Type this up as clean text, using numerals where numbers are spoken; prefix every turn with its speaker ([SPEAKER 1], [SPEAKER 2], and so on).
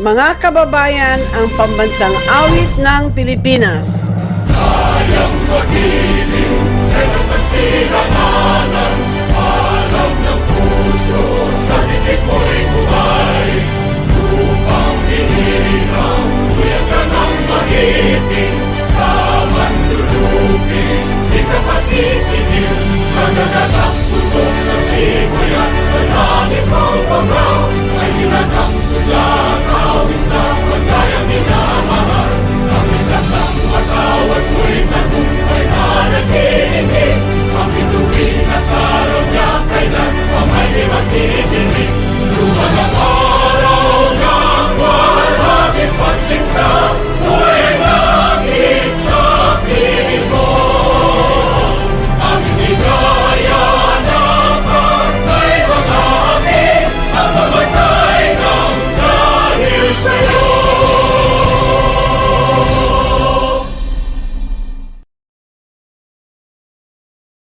[SPEAKER 1] Mga kababayan, ang pambansang awit ng Pilipinas.
[SPEAKER 2] Kayang mag-ibig, kaya sa silanganan, alam ng puso, sa titik mo'y buhay. Upang hinirang, kuya ka ng magiting,